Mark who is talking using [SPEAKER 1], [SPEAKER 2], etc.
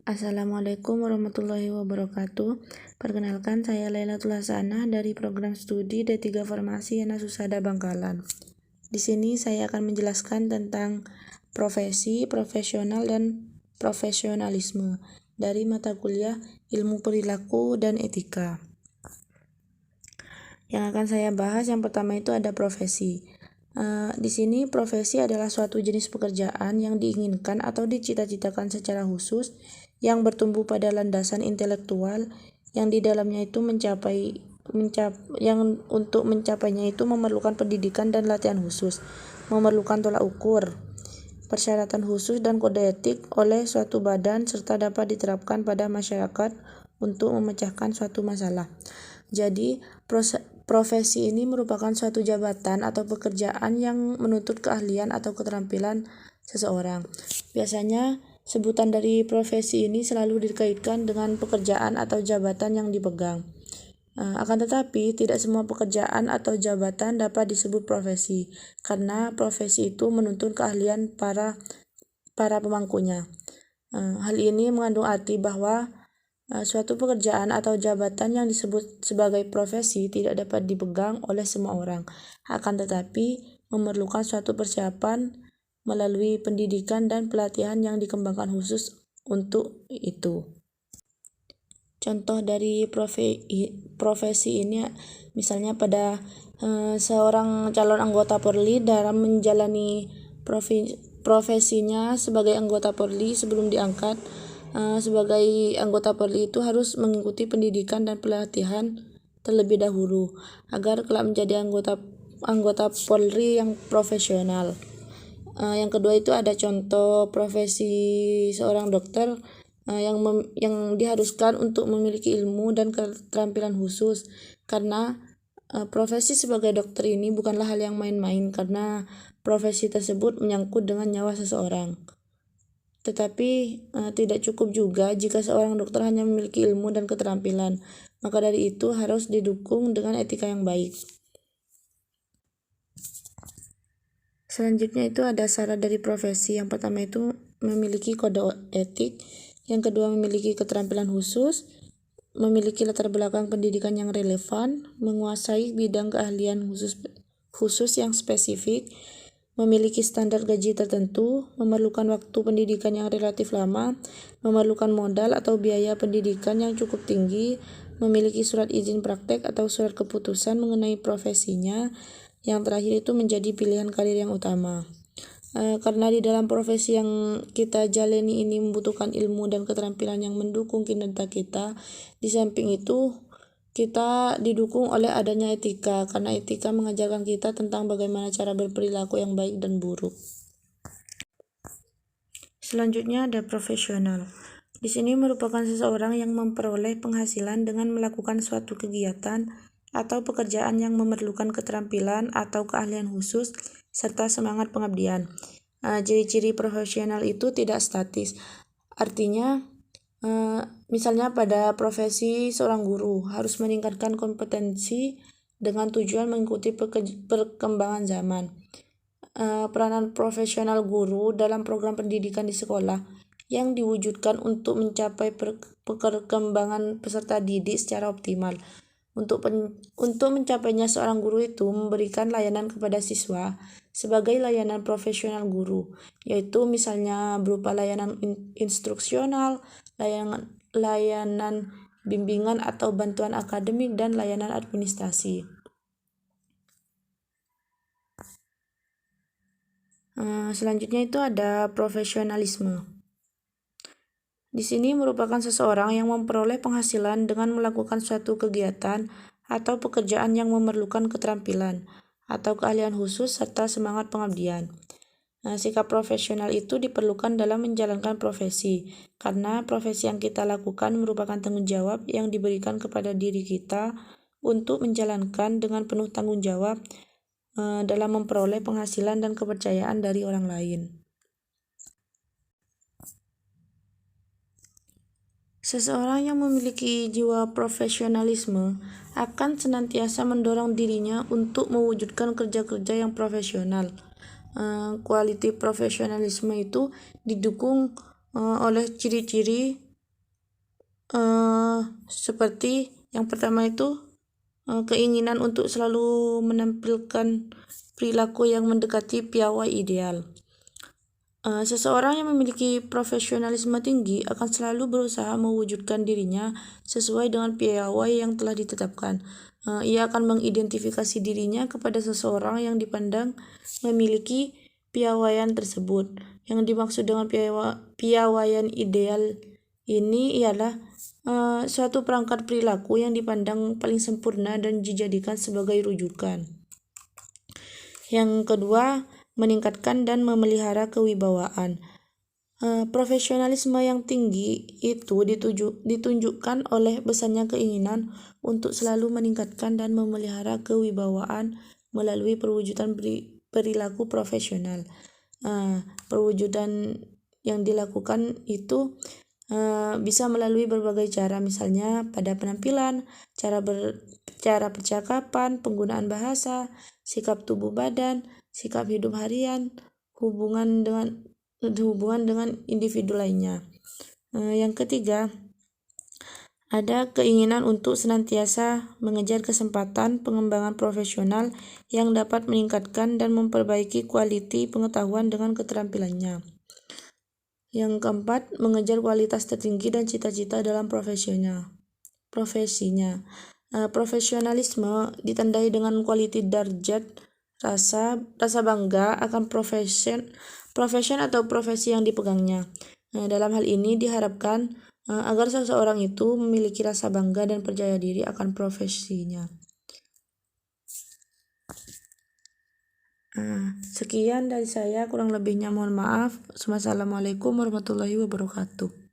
[SPEAKER 1] Assalamualaikum warahmatullahi wabarakatuh. Perkenalkan, saya Lailatul Hasanah dari program studi D3 Farmasi Yana Susada Bangkalan. Di sini saya akan menjelaskan tentang profesi, profesional, dan profesionalisme dari mata kuliah Ilmu Perilaku dan Etika. Yang akan saya bahas yang pertama itu ada profesi. Di sini profesi adalah suatu jenis pekerjaan yang diinginkan atau dicita-citakan secara khusus yang bertumbuh pada landasan intelektual yang di dalamnya itu yang untuk mencapainya itu memerlukan pendidikan dan latihan khusus, memerlukan tolak ukur, persyaratan khusus dan kode etik oleh suatu badan serta dapat diterapkan pada masyarakat untuk memecahkan suatu masalah. Jadi, profesi ini merupakan suatu jabatan atau pekerjaan yang menuntut keahlian atau keterampilan seseorang. Biasanya, sebutan dari profesi ini selalu dikaitkan dengan pekerjaan atau jabatan yang dipegang. Akan tetapi, tidak semua pekerjaan atau jabatan dapat disebut profesi, karena profesi itu menuntut keahlian para pemangkunya. Hal ini mengandung arti bahwa suatu pekerjaan atau jabatan yang disebut sebagai profesi tidak dapat dipegang oleh semua orang, akan tetapi memerlukan suatu persiapan melalui pendidikan dan pelatihan yang dikembangkan khusus untuk itu. Contoh dari profesi ini misalnya pada seorang calon anggota Polri dalam menjalani profesinya sebagai anggota Polri sebelum diangkat sebagai anggota Polri itu harus mengikuti pendidikan dan pelatihan terlebih dahulu agar kelak menjadi anggota Polri yang profesional. Yang kedua itu ada contoh profesi seorang dokter yang diharuskan untuk memiliki ilmu dan keterampilan khusus, karena profesi sebagai dokter ini bukanlah hal yang main-main, karena profesi tersebut menyangkut dengan nyawa seseorang. Tetapi tidak cukup juga jika seorang dokter hanya memiliki ilmu dan keterampilan, maka dari itu harus didukung dengan etika yang baik. Selanjutnya itu ada syarat dari profesi. Yang pertama itu memiliki kode etik, yang kedua memiliki keterampilan khusus, memiliki latar belakang pendidikan yang relevan, menguasai bidang keahlian khusus yang spesifik, memiliki standar gaji tertentu, memerlukan waktu pendidikan yang relatif lama, memerlukan modal atau biaya pendidikan yang cukup tinggi, memiliki surat izin praktek atau surat keputusan mengenai profesinya. Yang terakhir itu menjadi pilihan karir yang utama. Karena di dalam profesi yang kita jalani ini membutuhkan ilmu dan keterampilan yang mendukung kinerja kita, di samping itu kita didukung oleh adanya etika, karena etika mengajarkan kita tentang bagaimana cara berperilaku yang baik dan buruk. Selanjutnya ada profesional. Di sini merupakan seseorang yang memperoleh penghasilan dengan melakukan suatu kegiatan atau pekerjaan yang memerlukan keterampilan atau keahlian khusus serta semangat pengabdian. Ciri-ciri profesional itu tidak statis. Artinya, misalnya pada profesi seorang guru harus meningkatkan kompetensi dengan tujuan mengikuti perkembangan zaman. Peranan profesional guru dalam program pendidikan di sekolah yang diwujudkan untuk mencapai perkembangan peserta didik secara optimal. Untuk mencapainya, seorang guru itu memberikan layanan kepada siswa sebagai layanan profesional guru, yaitu misalnya berupa layanan instruksional, layanan bimbingan atau bantuan akademik, dan layanan administrasi. Selanjutnya itu ada profesionalisme. Di sini merupakan seseorang yang memperoleh penghasilan dengan melakukan suatu kegiatan atau pekerjaan yang memerlukan keterampilan atau keahlian khusus serta semangat pengabdian. Sikap profesional itu diperlukan dalam menjalankan profesi, karena profesi yang kita lakukan merupakan tanggung jawab yang diberikan kepada diri kita untuk menjalankan dengan penuh tanggung jawab dalam memperoleh penghasilan dan kepercayaan dari orang lain. Seseorang yang memiliki jiwa profesionalisme akan senantiasa mendorong dirinya untuk mewujudkan kerja-kerja yang profesional. Quality profesionalisme itu didukung oleh ciri-ciri seperti yang pertama itu keinginan untuk selalu menampilkan perilaku yang mendekati piawai ideal. Seseorang yang memiliki profesionalisme tinggi akan selalu berusaha mewujudkan dirinya sesuai dengan piawai yang telah ditetapkan. Ia akan mengidentifikasi dirinya kepada seseorang yang dipandang memiliki piawaian tersebut. Yang dimaksud dengan piawaian ideal ini ialah suatu perangkat perilaku yang dipandang paling sempurna dan dijadikan sebagai rujukan. Yang kedua, meningkatkan dan memelihara kewibawaan. Profesionalisme yang tinggi itu ditunjukkan oleh besarnya keinginan untuk selalu meningkatkan dan memelihara kewibawaan melalui perwujudan perilaku profesional. Perwujudan yang dilakukan itu bisa melalui berbagai cara, misalnya pada penampilan, cara percakapan, penggunaan bahasa, sikap tubuh badan, sikap hidup harian, hubungan dengan individu lainnya. Yang ketiga, ada keinginan untuk senantiasa mengejar kesempatan pengembangan profesional yang dapat meningkatkan dan memperbaiki kualiti pengetahuan dengan keterampilannya. Yang keempat, mengejar kualitas tertinggi dan cita-cita dalam profesinya. Profesionalisme ditandai dengan kualitas derajat rasa bangga akan profesi atau profesi yang dipegangnya. Dalam hal ini diharapkan agar seseorang itu memiliki rasa bangga dan percaya diri akan profesinya. Sekian dari saya, kurang lebihnya mohon maaf. Wassalamualaikum warahmatullahi wabarakatuh.